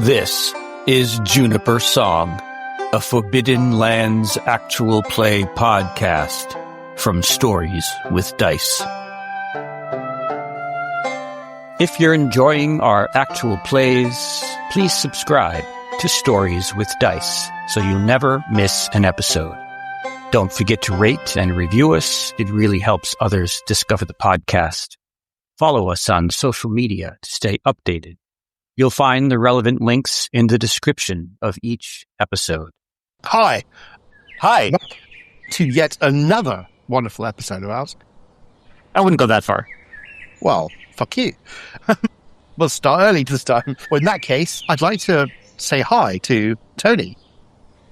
This is Juniper Song, a Forbidden Lands actual play podcast from Stories with Dice. If you're enjoying our actual plays, please subscribe to Stories with Dice so you'll never miss an episode. Don't forget to rate and review us. It really helps others discover the podcast. Follow us on social media to stay updated. You'll find the relevant links in the description of each episode. Hi. Hi. To yet another wonderful episode of ours. I wouldn't go that far. Well, fuck you. We'll start early this time. Well, in that case, I'd like to say hi to Tony.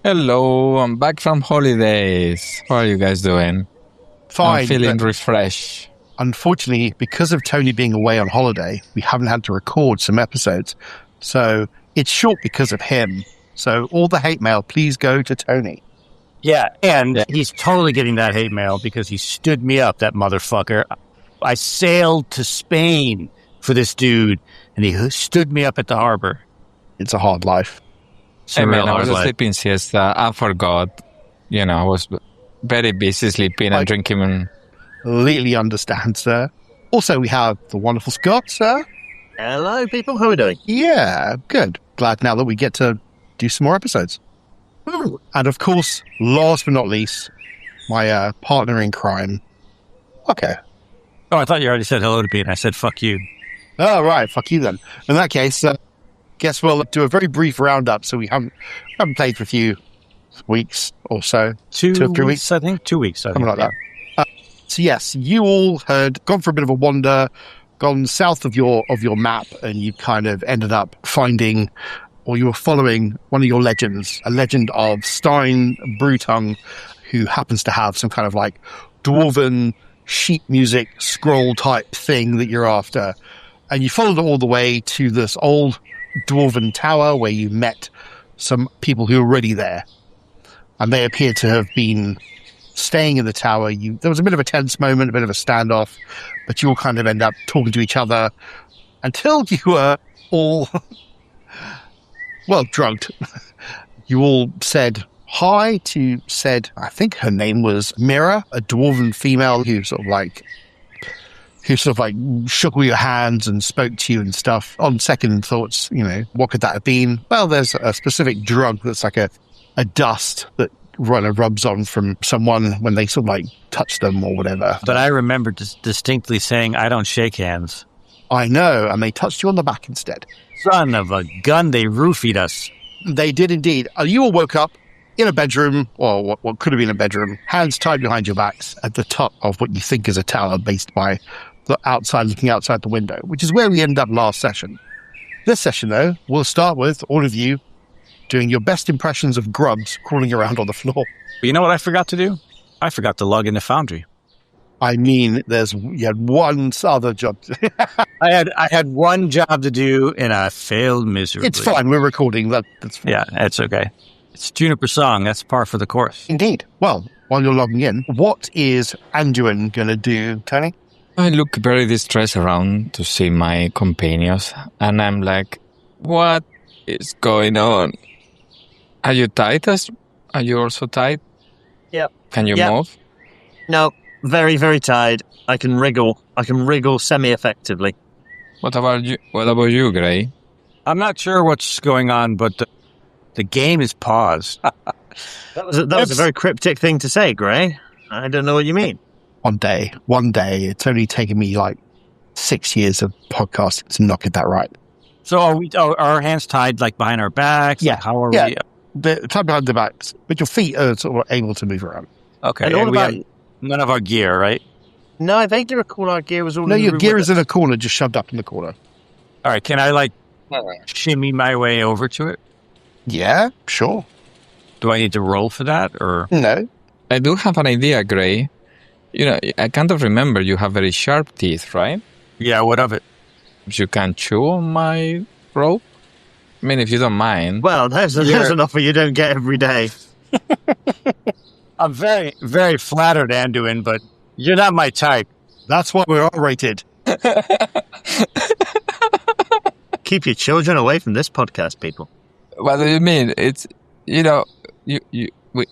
Hello, I'm back from holidays. How are you guys doing? Fine. I'm feeling refreshed. Unfortunately, because of Tony being away on holiday, we haven't had to record some episodes. So it's short because of him. So all the hate mail, please go to Tony. Yeah, and he's totally getting that hate mail because he stood me up, that motherfucker. I sailed to Spain for this dude, and he stood me up at the harbor. It's a hard life. Hey man, I was sleeping siesta. I forgot. I was very busy sleeping and drinking. Completely understand, sir. Also, we have the wonderful Scott, sir. Hello, people. How are we doing? Yeah, good. Glad now that we get to do some more episodes. And of course, last but not least, my partner in crime. Okay. Oh, I thought you already said hello to me, and I said fuck you. Oh, right. Fuck you then. In that case, guess we'll do a very brief roundup. So we haven't played for a few weeks or so. 2 or 3 weeks? I think. 2 weeks. Something like that. So yes, you all had gone for a bit of a wander, gone south of your map, and you kind of ended up finding, or you were following one of your legends, a legend of Stein Brutung, who happens to have some kind of like Dwarven sheet music scroll type thing that you're after. And you followed it all the way to this old Dwarven tower where you met some people who were already there. And they appear to have been staying in the tower. There was a bit of a tense moment, a bit of a standoff, but you all kind of end up talking to each other until you were all, well, drugged. You all said hi to, I think her name was Mira, a Dwarven female who sort of like shook all your hands and spoke to you and stuff. On second thoughts, what could that have been? Well, there's a specific drug that's like a dust that rubs on from someone when they sort of like touch them or whatever. But I remember distinctly saying, I don't shake hands. I know, and they touched you on the back instead. Son of a gun, they roofied us. They did indeed. You all woke up in a bedroom, or what could have been a bedroom, hands tied behind your backs at the top of what you think is a tower based by the outside, looking outside the window, which is where we ended up last session. This session, though, we'll start with all of you doing your best impressions of grubs crawling around on the floor. But you know what I forgot to do? I forgot to log into Foundry. I mean, you had one other job. I had one job to do, and I failed miserably. It's fine. We're recording. That's fine. Yeah, it's okay. It's Juniper Song. That's par for the course. Indeed. Well, while you're logging in, what is Anduin going to do, Tony? I look very distressed around to see my companions, and I'm like, what is going on? Are you tight? Are you also tight? Yep. Can you Yep. move? No, very, very tired. I can wriggle semi-effectively. What about you, Gray? I'm not sure what's going on, but the game is paused. That was a very cryptic thing to say, Gray. I don't know what you mean. One day. It's only taken me like 6 years of podcasting to not get that right. So are our hands tied like behind our backs? Yeah. Like, how are we? They're tied behind the backs, but your feet are sort of able to move around. Okay. And And all we about- have none of our gear, right? No, I vaguely recall our gear was all No, in the your room gear with is us. in a corner, just shoved up in the corner. All right. Can I shimmy my way over to it? Yeah, sure. Do I need to roll for that, or? No. I do have an idea, Gray. I kind of remember you have very sharp teeth, right? Yeah. What of it? You can chew on my rope? I mean, if you don't mind. Well, there's an offer you don't get every day. I'm very, very flattered, Anduin, but you're not my type. That's why we're R-rated. Keep your children away from this podcast, people. What do you mean? It's, we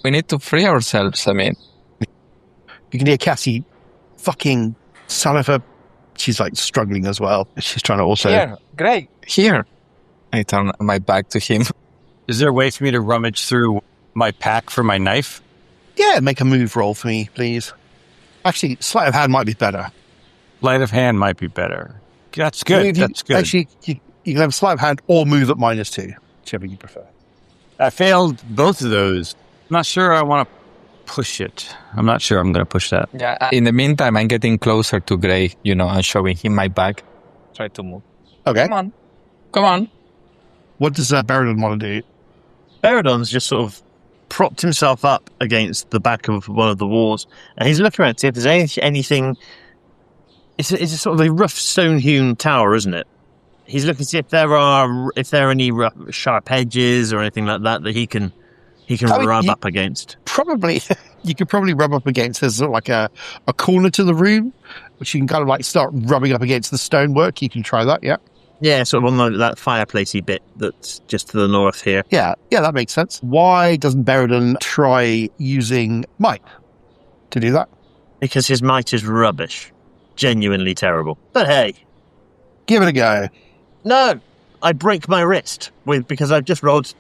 need to free ourselves. I mean, You can hear Cassie, fucking son of a... She's like struggling as well. She's trying to also... here, Greg, here. I turn my back to him. Is there a way for me to rummage through my pack for my knife? Yeah, make a move roll for me, please. Actually, sleight of hand might be better. Sleight of hand might be better. That's good. That's good. Actually, you can have sleight of hand or move at -2, whichever you prefer. I failed both of those. I'm not sure I want to push it. I'm not sure I'm going to push that. Yeah. In the meantime, I'm getting closer to Gray, and showing him my bag. Try to move. Okay. Come on. What does Baradon want to do? Baradon's just sort of propped himself up against the back of one of the walls, and he's looking around to see if there's anything. It's a sort of a rough stone-hewn tower, isn't it? He's looking to see if there are any rough, sharp edges or anything like that he can rub up against. Probably, you could probably rub up against. There's sort of like a corner to the room, which you can kind of like start rubbing up against the stonework. You can try that, yeah. Yeah, sort of on that fireplacey bit that's just to the north here. Yeah, that makes sense. Why doesn't Baradon try using might to do that? Because his might is rubbish. Genuinely terrible. But hey. Give it a go. No! I break my wrist because I've just rolled...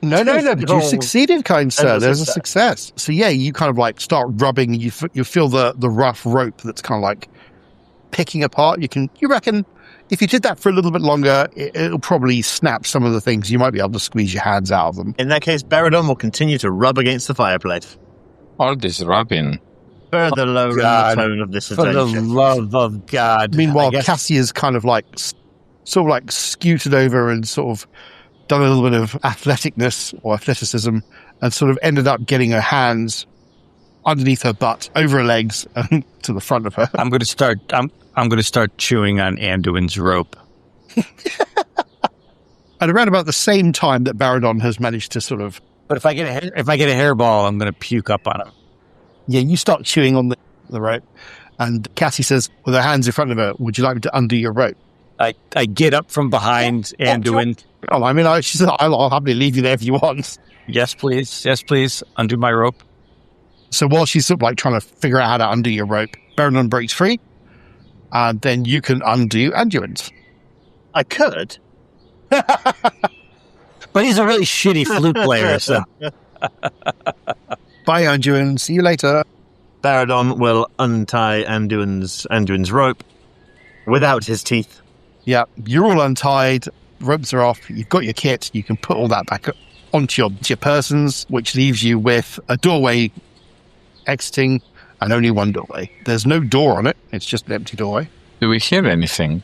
No, but you succeeded, kind sir. There's a success. So yeah, you kind of like start rubbing, you feel the rough rope that's kind of like picking apart. You reckon... If you did that for a little bit longer, it'll probably snap some of the things. You might be able to squeeze your hands out of them. In that case, Baradon will continue to rub against the fireplace. All this rubbing. Further lowering the tone of this attention. For the love of God. Meanwhile, Cassie is kind of like, sort of like scooted over and sort of done a little bit of athleticness or athleticism and sort of ended up getting her hands underneath her butt, over her legs, and to the front of her. I'm going to start chewing on Anduin's rope. At around about the same time that Baradon has managed to sort of... But if I get a hairball, I'm going to puke up on him. Yeah, you start chewing on the rope. And Cassie says, with her hands in front of her, would you like me to undo your rope? I get up from behind Anduin. Oh, I mean, she said, I'll happily leave you there if you want. Yes, please. Yes, please. Undo my rope. So while she's sort of like trying to figure out how to undo your rope, Baradon breaks free. And then you can undo Anduin's. I could. But he's a really shitty flute player, so... Bye, Anduin. See you later. Baradon will untie Anduin's rope without his teeth. Yeah, you're all untied. Ropes are off. You've got your kit. You can put all that back onto your persons, which leaves you with a doorway exiting and only one doorway. There's no door on it. It's just an empty doorway. Do we hear anything?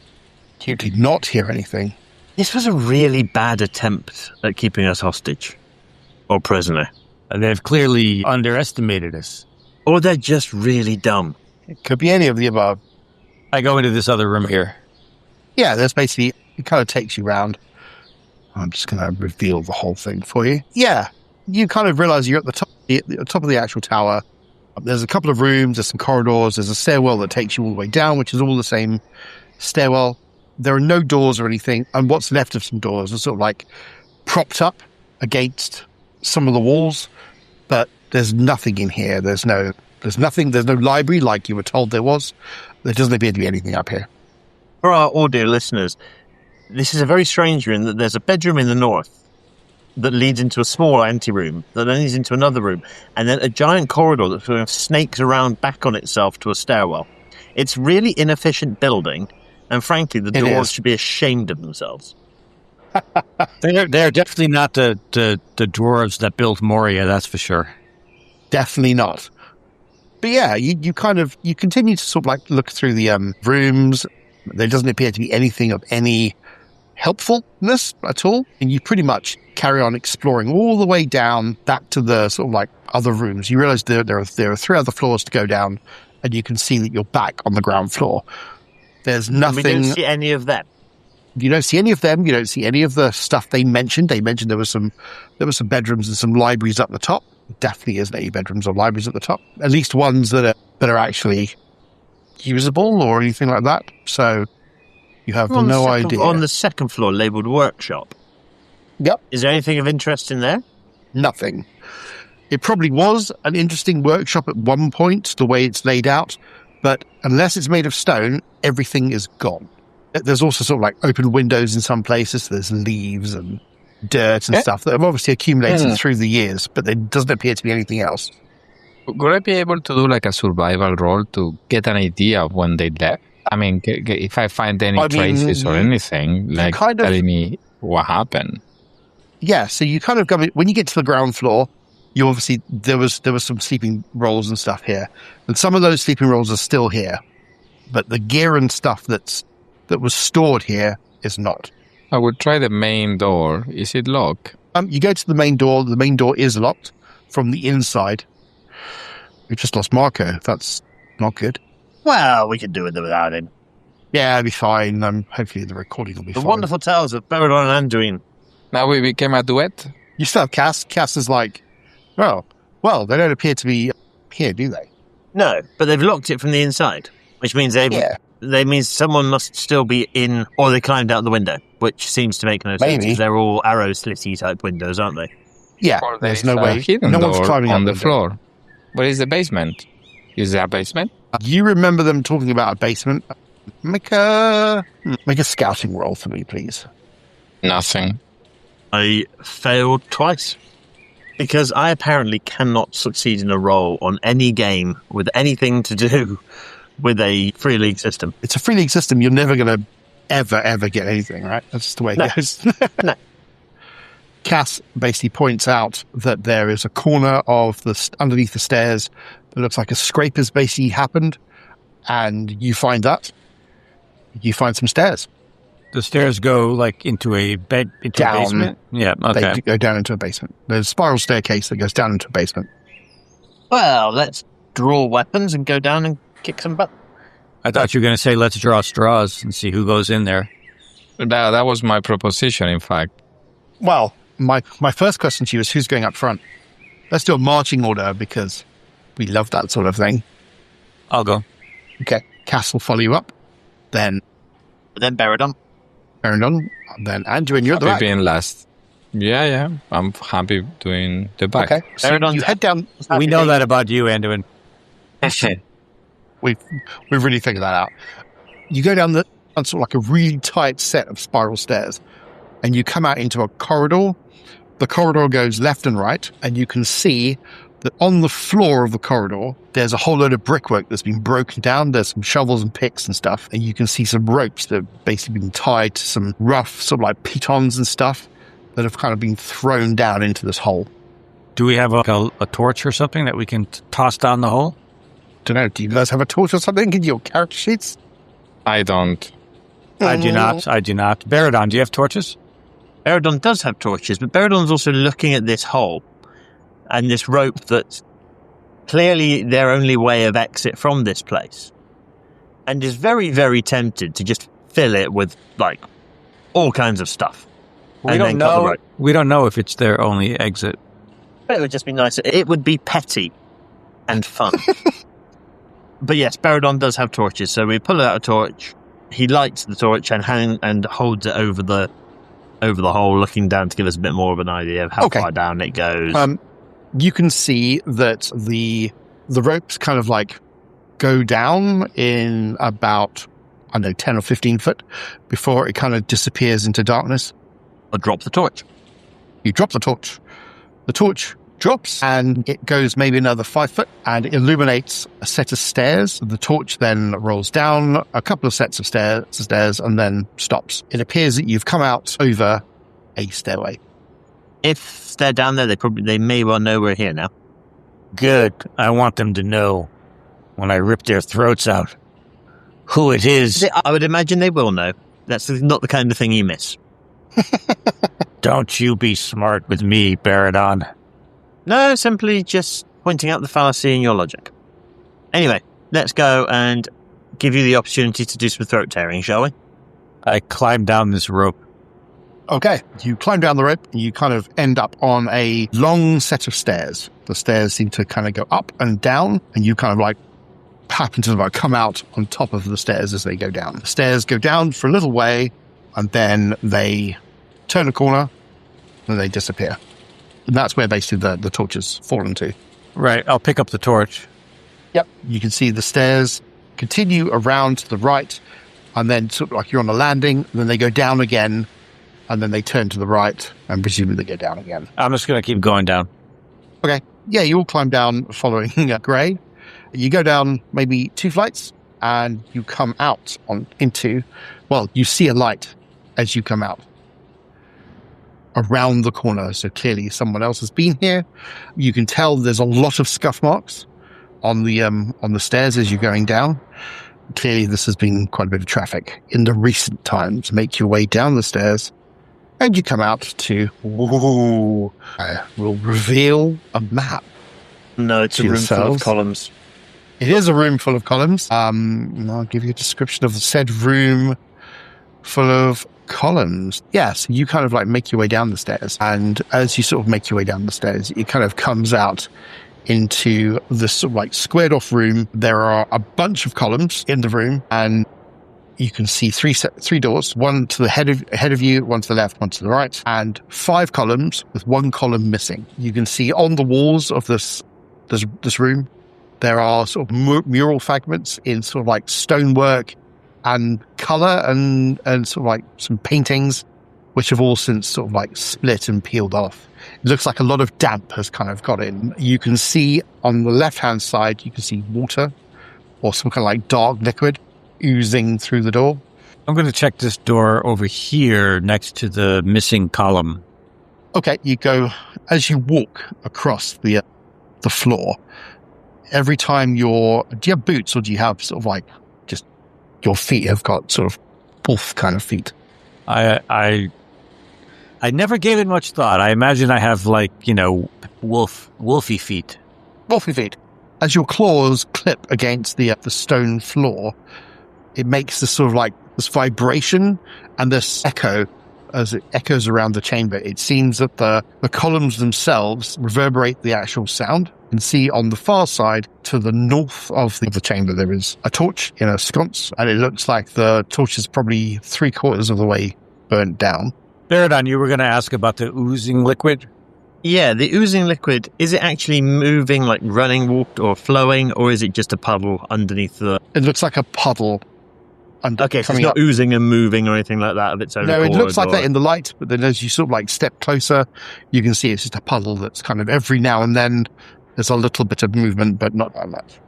You did not hear anything. This was a really bad attempt at keeping us hostage. Or prisoner. They've clearly underestimated us. Or they're just really dumb. It could be any of the above. I go into this other room here. Yeah, there's basically... It kind of takes you round. I'm just going to reveal the whole thing for you. Yeah, you kind of realize you're at the top of the actual tower. There's a couple of rooms, there's some corridors, there's a stairwell that takes you all the way down, which is all the same stairwell. There are no doors or anything, and what's left of some doors is sort of like propped up against some of the walls, but there's nothing in here. There's no library like you were told there was. There doesn't appear to be anything up here. For our audio listeners, this is a very strange room that there's a bedroom in the north that leads into a small anteroom that then leads into another room, and then a giant corridor that sort of snakes around back on itself to a stairwell. It's really inefficient building, and frankly, the dwarves should be ashamed of themselves. They're definitely not the dwarves that built Moria, that's for sure. Definitely not. But yeah, you continue to sort of like look through the rooms. There doesn't appear to be anything of any helpfulness at all, and you pretty much carry on exploring all the way down back to the sort of like other rooms. You realize there are 3 other floors to go down, and you can see that you're back on the ground floor. There's nothing. We don't see any of them. You don't see any of them. You don't see any of the stuff they mentioned. They mentioned there were some bedrooms and some libraries up the top. Definitely isn't any bedrooms or libraries at the top. At least ones that are actually usable or anything like that. So You have no idea. On the second floor, labelled workshop. Yep. Is there anything of interest in there? Nothing. It probably was an interesting workshop at one point, the way it's laid out, but unless it's made of stone, everything is gone. There's also sort of like open windows in some places. So there's leaves and dirt and stuff that have obviously accumulated through the years, but there doesn't appear to be anything else. Would I be able to do like a survival roll to get an idea of when they left? I mean, if I find any traces or anything, like telling me what happened. Yeah, so you kind of go, when you get to the ground floor, you obviously, there was some sleeping rolls and stuff here. And some of those sleeping rolls are still here. But the gear and stuff that was stored here is not. I would try the main door. Is it locked? You go to the main door. The main door is locked from the inside. We just lost Marco. That's not good. Well, we could do it without him. Yeah, it'll be fine. Hopefully the recording will be fine. The wonderful tales of Beradon and Anduin. Now we became a duet? You still have Cass. Cass is like, well, they don't appear to be here, do they? No, but they've locked it from the inside, which means they means someone must still be in, or they climbed out the window, which seems to make no sense because they're all arrow slitty type windows, aren't they? Yeah, there's no way. Hidden no door one's climbing on out the floor. Where is the basement? Is there a basement? You remember them talking about a basement? Make a scouting roll for me, please. Nothing. I failed twice because I apparently cannot succeed in a roll on any game with anything to do with a free league system. It's a free league system. You're never going to ever get anything, right? That's just the way it goes. No. Cass basically points out that there is a corner of underneath the stairs that looks like a scrape has basically happened, and you find that. You find some stairs. The stairs go like into a bed, into a basement? Yeah, okay. They go down into a basement. There's a spiral staircase that goes down into a basement. Well, let's draw weapons and go down and kick some butt. I thought you were going to say, let's draw straws and see who goes in there. That was my proposition, in fact. Well, my first question to you is who's going up front? Let's do a marching order because we love that sort of thing. I'll go. Okay. Cass will follow you up. Then Beradon. Then Andrew, and you're at the back. Being last. Yeah. I'm happy doing the back. Okay. So you head down. We know that about you, Anduin. We've really figured that out. You go down on sort of like a really tight set of spiral stairs, and you come out into a corridor. The corridor goes left and right, and you can see that on the floor of the corridor, there's a whole load of brickwork that's been broken down. There's some shovels and picks and stuff, and you can see some ropes that have basically been tied to some rough sort of like pitons and stuff that have kind of been thrown down into this hole. Do we have a torch or something that we can toss down the hole? Don't know. Do you guys have a torch or something in your character sheets? I don't. I do not. Beradon, do you have torches? Beradon does have torches, but Beradon's also looking at this hole and this rope that's clearly their only way of exit from this place, and is very, very tempted to just fill it with like all kinds of stuff. We don't know. We don't know if it's their only exit. But it would just be nice. It would be petty and fun. But yes, Beradon does have torches, so we pull out a torch. He lights the torch and holds it over the hole, looking down to give us a bit more of an idea of how far down it goes. You can see that the ropes kind of like go down in about, 10 or 15 foot before it kind of disappears into darkness. I'll drop the torch. You drop the torch. The torch drops and it goes maybe another 5 foot and illuminates a set of stairs. The torch then rolls down a couple of sets of stairs and then stops. It appears that you've come out over a stairway. If they're down there, they may well know we're here now. Good. I want them to know when I rip their throats out who it is. I would imagine they will know. That's not the kind of thing you miss. Don't you be smart with me, Beradon. No, simply just pointing out the fallacy in your logic. Anyway, let's go and give you the opportunity to do some throat tearing, shall we? I climb down this rope. Okay, you climb down the rope and you kind of end up on a long set of stairs. The stairs seem to kind of go up and down and you kind of like happen to come out on top of the stairs as they go down. The stairs go down for a little way, and then they turn a corner, and they disappear. And that's where basically the torches fall into. Right, I'll pick up the torch. Yep. You can see the stairs continue around to the right, and then sort of like you're on a landing, and then they go down again, and then they turn to the right, and presumably they go down again. I'm just going to keep going down. Okay. Yeah, you all climb down following Gray. You go down maybe 2 flights, and you come out into, you see a light as you come out around the corner. So clearly someone else has been here. You can tell there's a lot of scuff marks on the stairs as you're going down. Clearly this has been quite a bit of traffic in the recent times. Make your way down the stairs, and you come out to, we'll reveal a map. No, it's a room full of columns. It is a room full of columns. I'll give you a description of the said room full of columns. Yes, you kind of like make your way down the stairs, and as you sort of make your way down the stairs, it kind of comes out into this sort of like squared off room. There are a bunch of columns in the room, and you can see three doors, one to the head of you, one to the left, one to the right, and 5 columns with 1 column missing. You can see on the walls of this room, there are sort of mural fragments in sort of like stonework and color and sort of like some paintings, which have all since sort of like split and peeled off. It looks like a lot of damp has kind of got in. You can see on the left-hand side, you can see water or some kind of like dark liquid oozing through the door. I'm going to check this door over here next to the missing column. Okay, you go, as you walk across the floor, every time do you have boots, or do you have sort of like just your feet have got sort of wolf kind of feet? I never gave it much thought. I imagine I have like, wolfy feet. Wolfy feet. As your claws clip against the stone floor, it makes this sort of like this vibration and this echo as it echoes around the chamber. It seems that the columns themselves reverberate the actual sound. You can see on the far side to the north of the chamber there is a torch in a sconce, and it looks like the torch is probably 3/4 of the way burnt down. Baradon, you were going to ask about the oozing liquid? Yeah, the oozing liquid, is it actually moving, like running, walked, or flowing, or is it just a puddle underneath the... It looks like a puddle. Okay, so it's not oozing and moving or anything like that of its own No, accord, it looks like that in the light, but then as you sort of like step closer, you can see it's just a puddle that's kind of every now and then there's a little bit of movement, but not that much.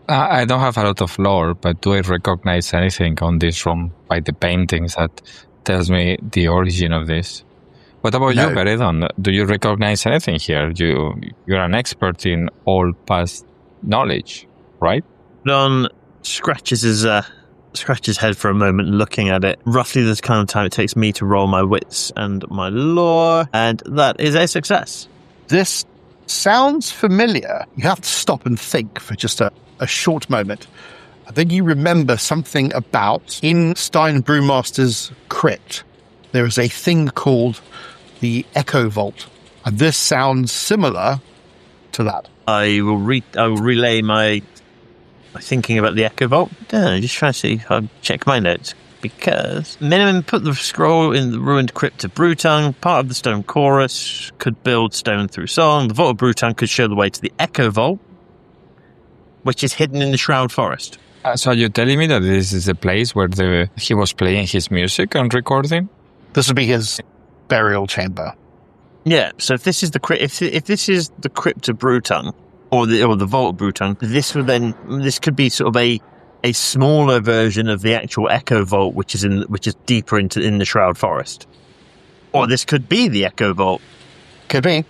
I don't have a lot of lore, but do I recognize anything on this room by the paintings that tells me the origin of this? What about you, Baradon? Do you recognize anything here? You're an expert in all past knowledge, right? Don scratches his head for a moment, looking at it. Roughly the kind of time it takes me to roll my wits and my lore, and that is a success. This sounds familiar. You have to stop and think for just a short moment. And then you remember something about, in Stein Brewmaster's crypt, there is a thing called the Echo Vault. And this sounds similar to that. I will relay my thinking about the Echo Vault. Just trying to see. I'll check my notes. Because Minimum put the scroll in the ruined crypt of Brewtongue. Part of the stone chorus could build stone through song. The vault of Brewtongue could show the way to the Echo Vault, which is hidden in the Shroud Forest. So you're telling me that this is the place where he was playing his music and recording? This would be his burial chamber. Yeah. So if this is the crypt, if this is the crypt of Brewtongue, or the vault of Brewtongue, this could be sort of a smaller version of the actual Echo Vault, which is deeper in the Shroud Forest. Or this could be the Echo Vault. Could be.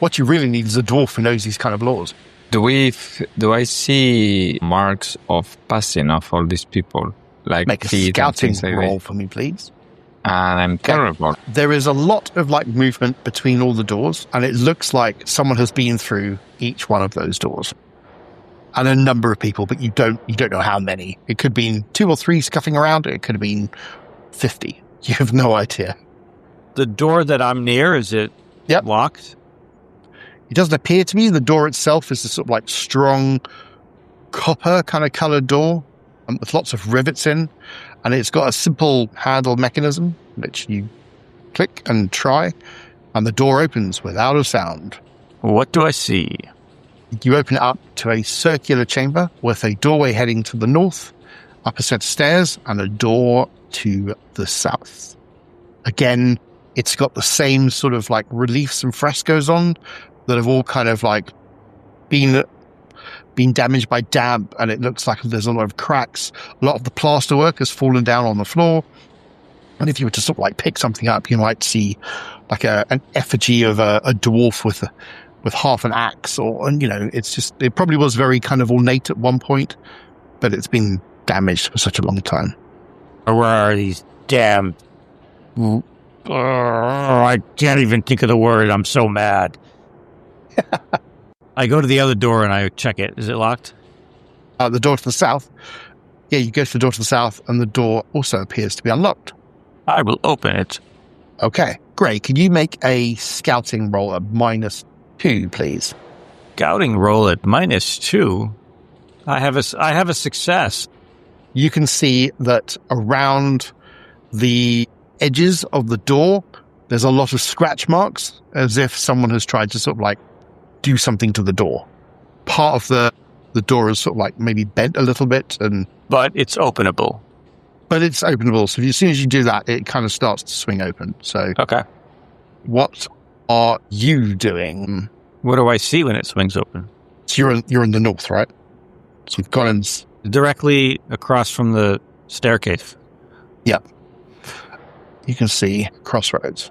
What you really need is a dwarf who knows these kind of laws. Do I see marks of passing of all these people? Like make a scouting roll for me, please. And I'm terrible. There is a lot of like movement between all the doors, and it looks like someone has been through each one of those doors. And a number of people, but you don't know how many. It could be 2 or 3 scuffing around. It could have been 50. You have no idea. The door that I'm near, is it locked? It doesn't appear to me. The door itself is a sort of like strong copper kind of colored door with lots of rivets in, and it's got a simple handle mechanism which you click and try, and the door opens without a sound. What do I see? You open it up to a circular chamber with a doorway heading to the north, up a set of stairs, and a door to the south. Again, it's got the same sort of like reliefs and frescoes on that have all kind of like been damaged by damp, and it looks like there's a lot of cracks. A lot of the plasterwork has fallen down on the floor. And if you were to sort of like pick something up, you might see like an effigy of a dwarf with half an axe, or, you know, it probably was very kind of ornate at one point, but it's been damaged for such a long time. Where are these damn... I can't even think of the word. I'm so mad. I go to the other door and I check it. Is it locked? The door to the south? Yeah, you go to the door to the south, and the door also appears to be unlocked. I will open it. Okay. Gray, can you make a scouting roll at -2, please? Scouting roll at -2? I have a success. You can see that around the edges of the door, there's a lot of scratch marks, as if someone has tried to sort of like do something to the door. Part of the door is sort of like maybe bent a little bit, but it's openable. But it's openable, so as soon as you do that, it kind of starts to swing open. So, okay. What are you doing? What do I see when it swings open? So you're in the north, right? So you've gone in directly across from the staircase. Yep. You can see crossroads.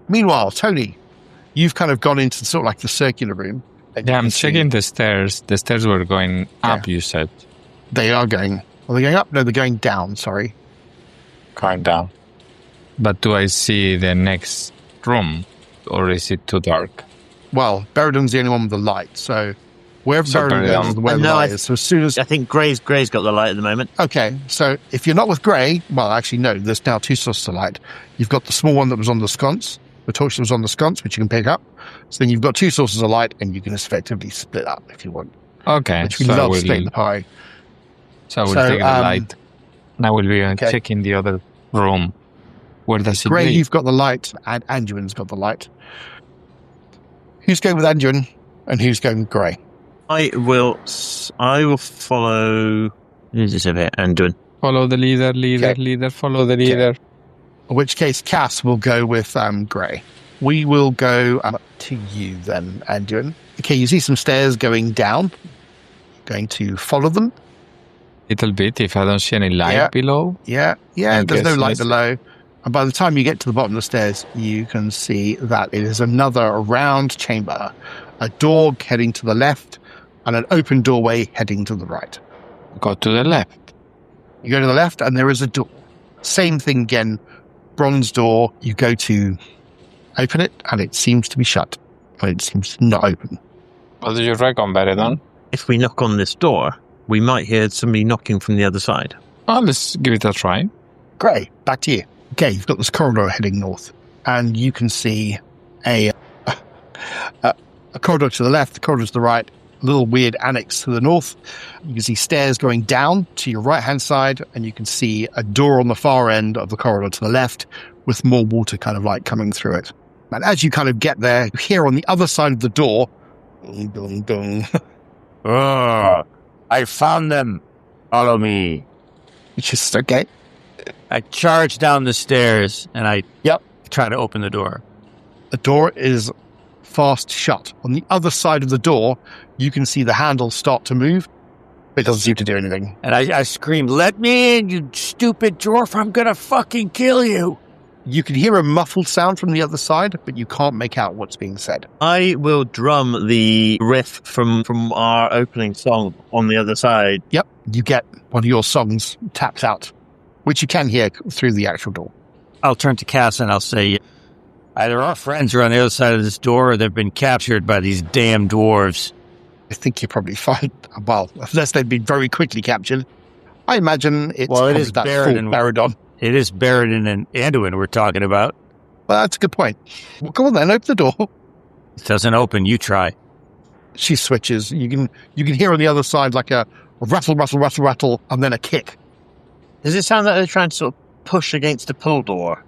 Meanwhile, Tony, you've kind of gone into sort of like the circular room. Yeah, I'm checking the stairs. The stairs were going up, you said. They are going... Are they going up? No, they're going down, sorry. Going down. But do I see the next room, or is it too dark? Well, Beridon's the only one with the light, so wherever Beridon goes is where the light is. So as soon as... I think Gray's got the light at the moment. Okay, so if you're not with Gray, well, actually, no, there's now 2 sources of light. You've got the small one that was on the sconce, the torch that was on the sconce, which you can pick up. So then you've got 2 sources of light, and you can effectively split up if you want. Okay. Which we love splitting the pie. So I will take the light, and I will be checking the other room. Where does it Gray, be? you've got the light, and Anduin's got the light. Who's going with Anduin, and who's going with Gray? I will follow... This is a bit Anduin. Follow the leader, follow the leader. Okay. In which case, Cass will go with Gray. We will go to you then, Anduin. Okay, you see some stairs going down. Going to follow them. Little bit, if I don't see any light below. Yeah, there's no light below. And by the time you get to the bottom of the stairs, you can see that it is another round chamber. A door heading to the left, and an open doorway heading to the right. Go to the left. You go to the left, and there is a door. Same thing again, bronze door. You go to open it, and it seems to be shut. It seems not open. What do you reckon, Beridon? If we knock on this door, we might hear somebody knocking from the other side. Oh, let's give it a try. Great, back to you. Okay, you've got this corridor heading north, and you can see a corridor to the left, a corridor to the right, a little weird annex to the north. You can see stairs going down to your right-hand side, and you can see a door on the far end of the corridor to the left with more water kind of like coming through it. And as you kind of get there, you hear on the other side of the door, dong, dong. I found them. Follow me. Just okay. I charge down the stairs and I try to open the door. The door is fast shut. On the other side of the door, you can see the handle start to move. It doesn't seem to do anything. And I scream, "Let me in, you stupid dwarf! I'm gonna fucking kill you!" You can hear a muffled sound from the other side, but you can't make out what's being said. I will drum the riff from our opening song on the other side. Yep, you get one of your songs tapped out, which you can hear through the actual door. I'll turn to Cass and I'll say, either our friends are on the other side of this door or they've been captured by these damn dwarves. I think you're probably fine. Well, unless they've been very quickly captured. I imagine it's it is that full Baradon. It is Beridon and Anduin we're talking about. Well, that's a good point. Well, come on then, open the door. It doesn't open, you try. She switches. You can hear on the other side like a rattle, rattle, rattle, rattle, and then a kick. Does it sound like they're trying to sort of push against a pull door?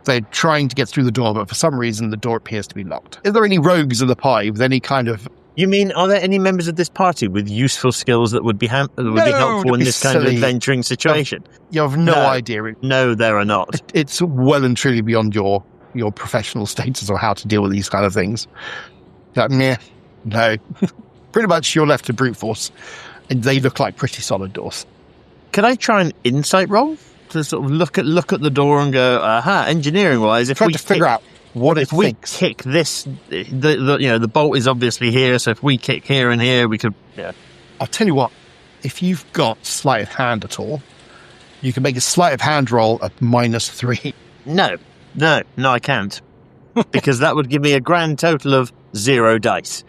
They're trying to get through the door, but for some reason the door appears to be locked. Is there any rogues in the party with any kind of... You mean, are there any members of this party with useful skills that would be helpful in this kind of adventuring situation? You have no idea. No, there are not. It's well and truly beyond your professional status or how to deal with these kind of things. Like, meh, no. Pretty much you're left to brute force. And they look like pretty solid doors. Could I try an insight roll to sort of look at the door and go, aha, engineering wise, if we figure out what if we kick this, the bolt is obviously here, so if we kick here and here, we could. Yeah. I'll tell you what. If you've got sleight of hand at all, you can make a sleight of hand roll at -3. No, I can't, because that would give me a grand total of 0 dice.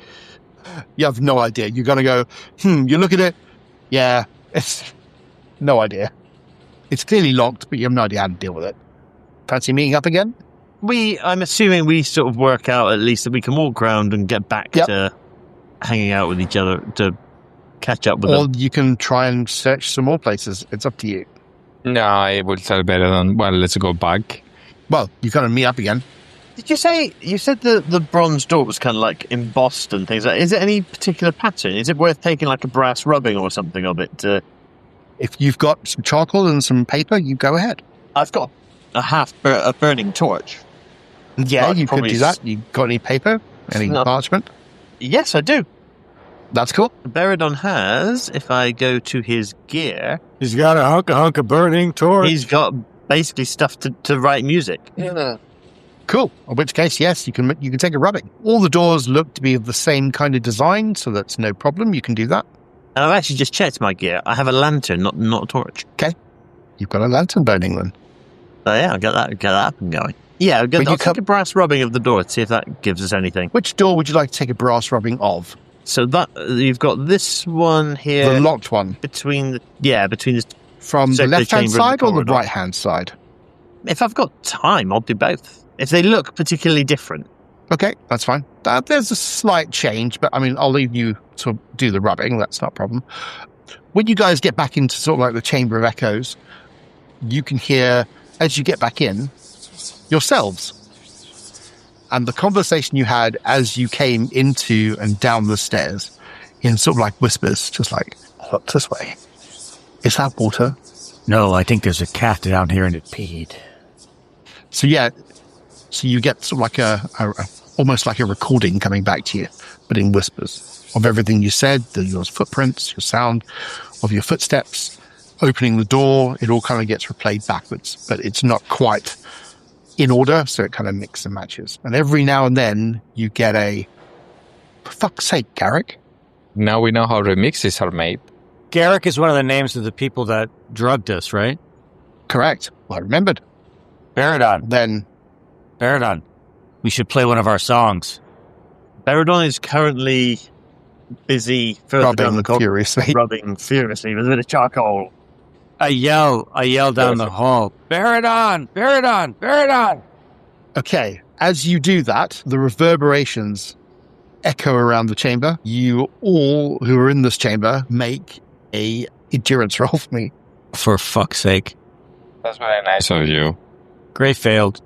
You have no idea. You're gonna go. You look at it. Yeah, it's no idea. It's clearly locked, but you have no idea how to deal with it. Fancy meeting up again? I'm assuming we sort of work out at least that we can walk around and get back to hanging out with each other to catch up with them. Or you can try and search some more places. It's up to you. No, I would tell better than, well, let's go back. Well, you kind of meet up again. Did you said the bronze door was kind of like embossed and things like that. Is it any particular pattern? Is it worth taking like a brass rubbing or something of it? If you've got some charcoal and some paper, you go ahead. I've got a burning torch. Yeah, you could do that. You got any paper? Any parchment? Yes, I do. That's cool. Beridon has, if I go to his gear... He's got a hunk of burning torch. He's got basically stuff to write music. Yeah. Cool. In which case, yes, you can take a rubbing. All the doors look to be of the same kind of design, so that's no problem. You can do that. And I've actually just checked my gear. I have a lantern, not a torch. Okay. You've got a lantern burning then. So yeah, I'll get that up and going. Yeah, I'll take a brass rubbing of the door to see if that gives us anything. Which door would you like to take a brass rubbing of? So that you've got this one here, the locked one, between the from the left-hand side or the right-hand side. If I've got time, I'll do both. If they look particularly different, okay, that's fine. There's a slight change, but I mean, I'll leave you to do the rubbing. That's not a problem. When you guys get back into sort of like the Chamber of Echoes, you can hear as you get back in yourselves. And the conversation you had as you came into and down the stairs in sort of like whispers, just like, look this way. Is that water? No, I think there's a cat down here and it peed. So yeah, so you get sort of like a almost like a recording coming back to you, but in whispers of everything you said, your footprints, your sound of your footsteps, opening the door. It all kind of gets replayed backwards, but it's not quite in order, so it kind of mixes and matches. And every now and then you get for fuck's sake, Garrick. Now we know how remixes are made. Garrick is one of the names of the people that drugged us, right? Correct. Well, I remembered. Beridon, we should play one of our songs. Beridon is currently busy further down the corridor, rubbing furiously with a bit of charcoal. I yell down the hall, Beridon! Okay, as you do that, the reverberations echo around the chamber. You all who are in this chamber make a endurance roll for me. For fuck's sake. That's very nice of you. Gray failed.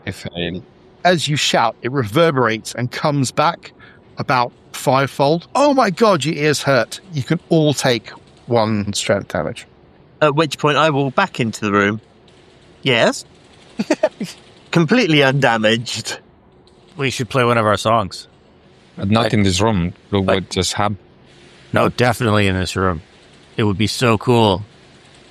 I failed. As you shout, it reverberates and comes back about 5-fold. Oh my god, your ears hurt. You can all take 1 strength damage. At which point I will back into the room. Yes. Completely undamaged. We should play one of our songs. But not in this room. Look what just happened. No, definitely in this room. It would be so cool.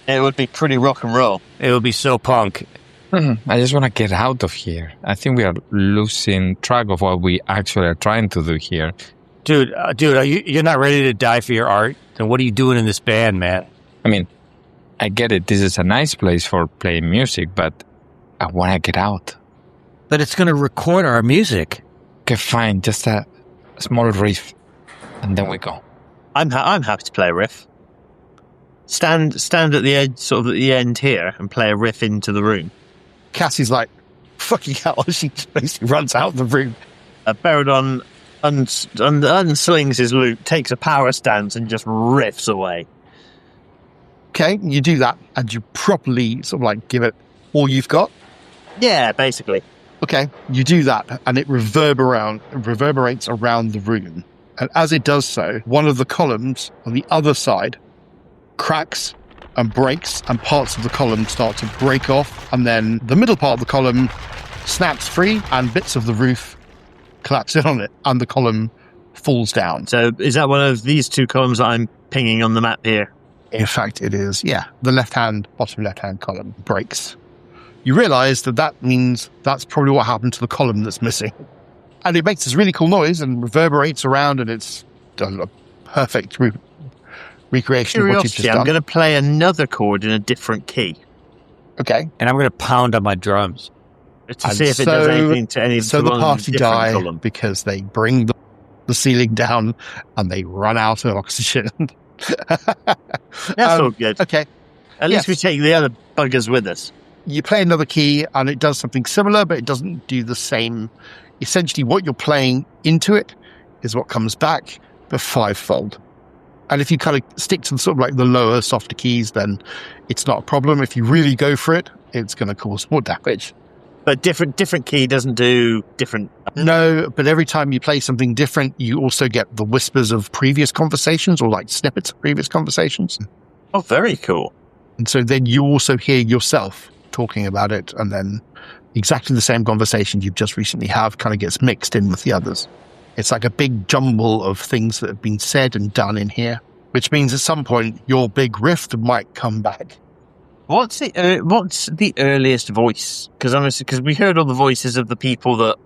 It would be pretty rock and roll. It would be so punk. I just want to get out of here. I think we are losing track of what we actually are trying to do here. Dude, are you're not ready to die for your art? Then what are you doing in this band, man? I mean, I get it. This is a nice place for playing music, but I want to get out. But it's going to record our music. Okay, fine. Just a small riff, and then we go. I'm happy to play a riff. Stand at the edge, sort of at the end here, and play a riff into the room. Cassie's like, fucking hell, she basically runs out of the room. Beridon unslings his loot, takes a power stance, and just riffs away. Okay, you do that, and you properly sort of like give it all you've got. Yeah, basically. Okay, you do that, and it reverberates around the room. And as it does so, one of the columns on the other side cracks and breaks, and parts of the column start to break off, and then the middle part of the column snaps free, and bits of the roof collapse in on it, and the column falls down. So is that one of these two columns that I'm pinging on the map here? In fact, it is, yeah. The bottom left-hand column breaks. You realise that means that's probably what happened to the column that's missing. And it makes this really cool noise and reverberates around, and it's a perfect recreation of what you've just done. I'm going to play another chord in a different key. Okay. And I'm going to pound on my drums. To see if it does anything to any of the party die column. Because they bring the ceiling down and they run out of oxygen. That's all good. Okay. At least we take the other buggers with us. You play another key and it does something similar, but it doesn't do the same. Essentially, what you're playing into it is what comes back, but fivefold. And if you kind of stick to sort of like the lower, softer keys, then it's not a problem. If you really go for it, it's going to cause more damage. But different key doesn't do different... No, but every time you play something different, you also get the whispers of previous conversations, or like snippets of previous conversations. Oh, very cool. And so then you also hear yourself talking about it, and then exactly the same conversation you've just recently had kind of gets mixed in with the others. It's like a big jumble of things that have been said and done in here, which means at some point your big rift might come back. What's the earliest voice? Because we heard all the voices of the people that...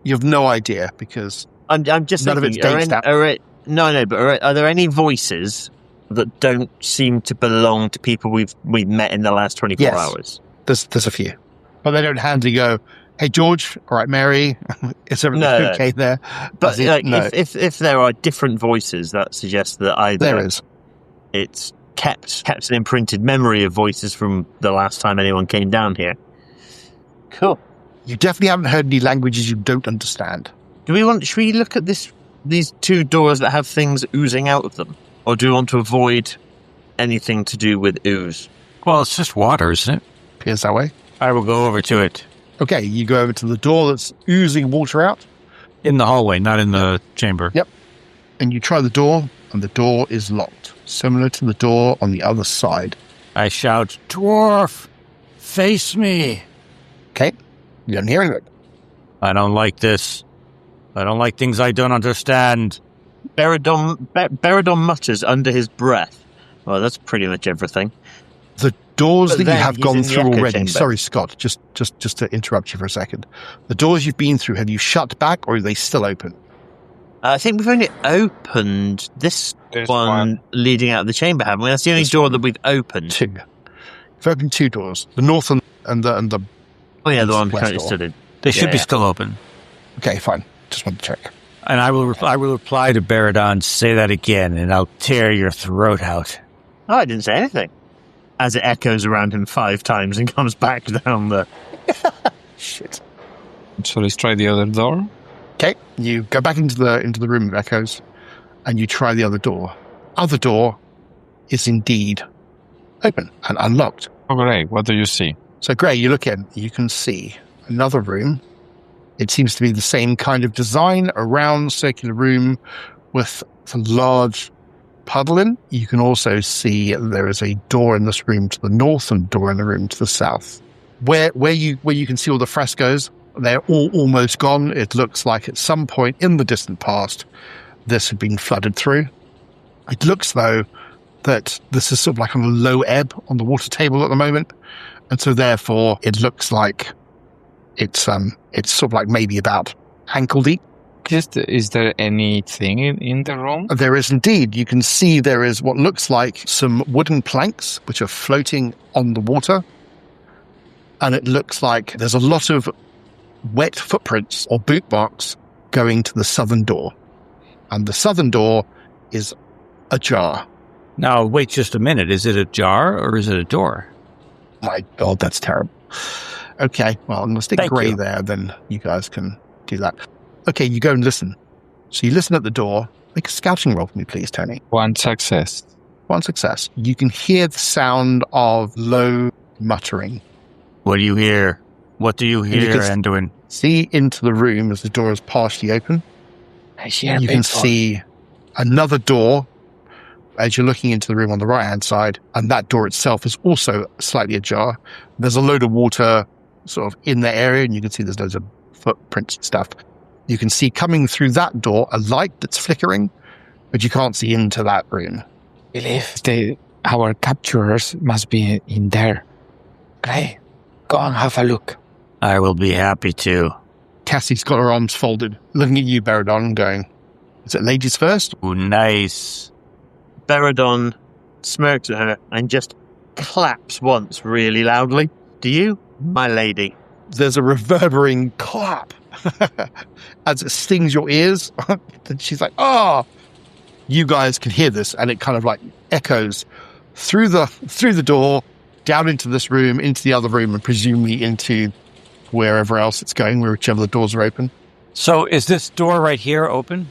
You have no idea, because I'm just none thinking, of it's date stamped. but are there any voices that don't seem to belong to people we've met in the last 24 hours? There's a few. But they don't handily go, hey, George, all right, Mary, is everything okay there? But if there are different voices, that suggests that either... There is. It's kept an imprinted memory of voices from the last time anyone came down here. Cool. You definitely haven't heard any languages you don't understand. Should we look at these two doors that have things oozing out of them? Or do we want to avoid anything to do with ooze? Well, it's just water, isn't it? Appears that way. I will go over to it. Okay, you go over to the door that's oozing water out. In the hallway, not in the chamber. Yep. And you try the door, and the door is locked, similar to the door on the other side. I shout, "Dwarf, face me!" Okay, you don't hear anything. I don't like this. I don't like things I don't understand. Beradon mutters under his breath. Well, that's pretty much everything. The doors that you have gone through already. Chamber. Sorry, Scott, just to interrupt you for a second. The doors you've been through, have you shut back, or are they still open? I think we've only opened this one leading out of the chamber, haven't we? That's the only door that we've opened. Two. We've opened two doors. The north and the oh yeah, the one currently stood in. They should be still open. Okay, fine. Just want to check. And I will reply to Beradon, say that again, and I'll tear your throat out. Oh, I didn't say anything. As it echoes around him 5 times and comes back down the... Shit. So let's try the other door. Okay, you go back into the room of echoes, and you try the other door. Other door is indeed open and unlocked. Oh, great. What do you see? So, Gray, you look in, you can see another room. It seems to be the same kind of design, a round circular room with a large puddle in. You can also see there is a door in this room to the north and a door in the room to the south. Where you can see all the frescoes, they're all almost gone. It looks like at some point in the distant past, this had been flooded through. It looks, though, that this is sort of like on a low ebb on the water table at the moment. And so therefore it looks like it's sort of like maybe about ankle deep. Is there anything in the room? There is indeed. You can see there is what looks like some wooden planks which are floating on the water. And it looks like there's a lot of wet footprints or boot marks going to the southern door. And the southern door is ajar. Now, wait just a minute. Is it a jar or is it a door? My God, that's terrible. Okay, well, I'm going to stick Gray there, then you guys can do that. Okay, you go and listen. So you listen at the door. Make a scouting roll for me, please, Tony. 1 success. 1 success. You can hear the sound of low muttering. What do you hear? What do you hear, Anduin? See into the room as the door is partially open. You can see another door as you're looking into the room on the right-hand side, and that door itself is also slightly ajar. There's a load of water sort of in the area, and you can see there's loads of footprints and stuff. You can see coming through that door a light that's flickering, but you can't see into that room. I believe our capturers must be in there. Gray, go and have a look. I will be happy to. Cassie's got her arms folded, looking at you, Beradon, going, is it ladies first? Ooh, nice. Beradon smirks at her and just claps once really loudly. Do you, my lady? There's a reverberating clap as it stings your ears. And she's like, oh! You guys can hear this, and it kind of like echoes through the door, down into this room, into the other room, and presumably into wherever else it's going, whichever the doors are open. So is this door right here open?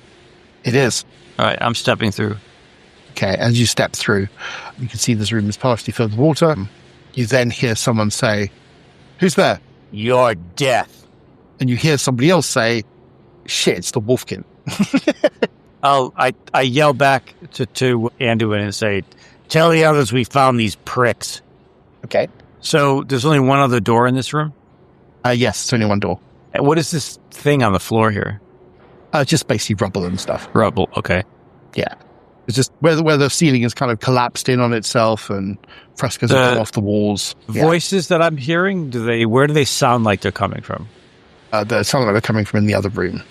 It is. All right, I'm stepping through. Okay, as you step through, you can see this room is partially filled with water. You then hear someone say, who's there? Your death. And you hear somebody else say, shit, it's the Wolfkin. I yell back to Anduin and say, tell the others we found these pricks. Okay. So there's only one other door in this room? Yes, it's only one door. And what is this thing on the floor here? Just basically rubble and stuff. Rubble, okay. Yeah. It's just where the ceiling is kind of collapsed in on itself and frescoes have come off the walls. Voices that I'm hearing, where do they sound like they're coming from? They sound like they're coming from in the other room.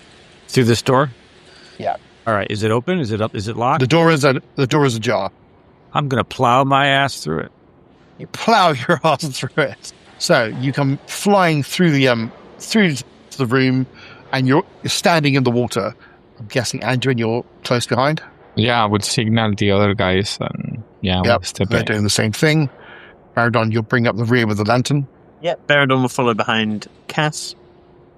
Through this door? Yeah. All right, is it open? Is it up? Is it locked? The door is ajar. I'm going to plow my ass through it. You plow your ass through it. So you come flying through the room, and you're standing in the water. I'm guessing, Andrew, and you're close behind? Yeah, I would signal the other guys, and we'll step they're in. doing the same thing. Baradon, you'll bring up the rear with the lantern. Yep, Beradon will follow behind Cass.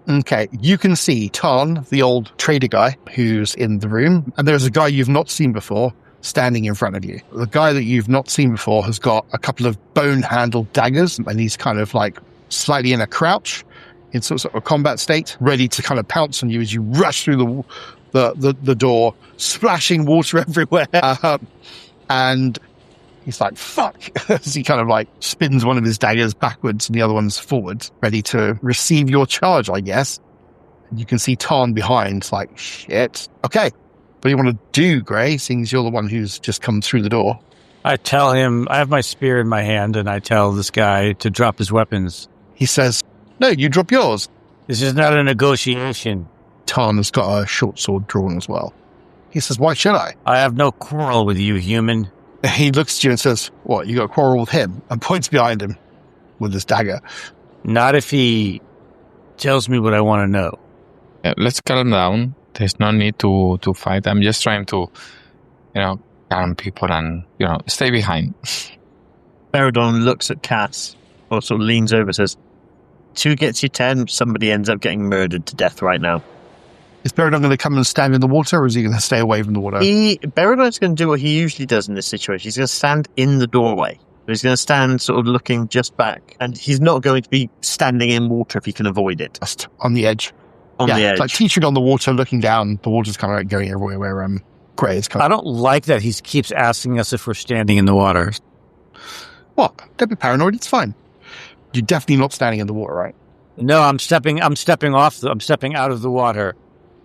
Okay, you can see Tarn, the old trader guy, who's in the room, and there's a guy you've not seen before standing in front of you. The guy that you've not seen before has got a couple of bone-handled daggers, and he's kind of like slightly in a crouch, in sort of a combat state, ready to kind of pounce on you as you rush through the door, splashing water everywhere. And he's like, fuck, as he kind of like spins one of his daggers backwards and the other one's forwards, ready to receive your charge, I guess. And you can see Tarn behind, like, shit. Okay, what do you want to do, Gray, seeing as you're the one who's just come through the door? I tell him, I have my spear in my hand, and I tell this guy to drop his weapons. He says, no, you drop yours. This is not a negotiation. Tarn has got a short sword drawn as well. He says, why should I? I have no quarrel with you, human. He looks at you and says, what, you got a quarrel with him? And points behind him with his dagger. Not if he tells me what I want to know. Yeah, let's calm down. There's no need to fight. I'm just trying to, calm people and, stay behind. Beradon looks at Cass, or sort of leans over and says, 2 gets you 10, somebody ends up getting murdered to death right now. Is Beradon going to come and stand in the water, or is he going to stay away from the water? Beradon's going to do what he usually does in this situation. He's going to stand in the doorway. He's going to stand sort of looking just back. And he's not going to be standing in water if he can avoid it. Just on the edge. The edge. Like teetering on the water, looking down. The water's kind of like going everywhere where Gray is coming. I don't like that he keeps asking us if we're standing in the water. What? Don't be paranoid. It's fine. You're definitely not standing in the water, right? No, I'm stepping out of the water.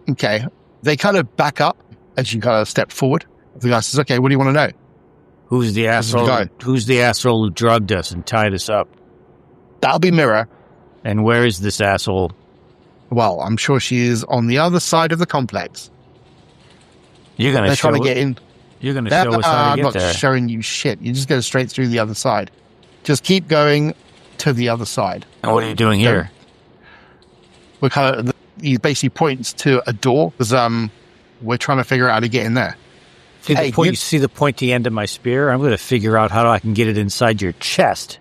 Okay. They kind of back up as you kind of step forward. The guy says, okay, what do you want to know? Who's the asshole? Who's the asshole who drugged us and tied us up? That'll be Mirror. And where is this asshole? Well, I'm sure she is on the other side of the complex. You're going to show trying to get in. You're going to show us how to get there. I'm not showing you shit. You just go straight through the other side. Just keep going to the other side. And what are you doing here? We're kind of... He basically points to a door because we're trying to figure out how to get in there. You see the pointy end of my spear? I'm going to figure out how I can get it inside your chest.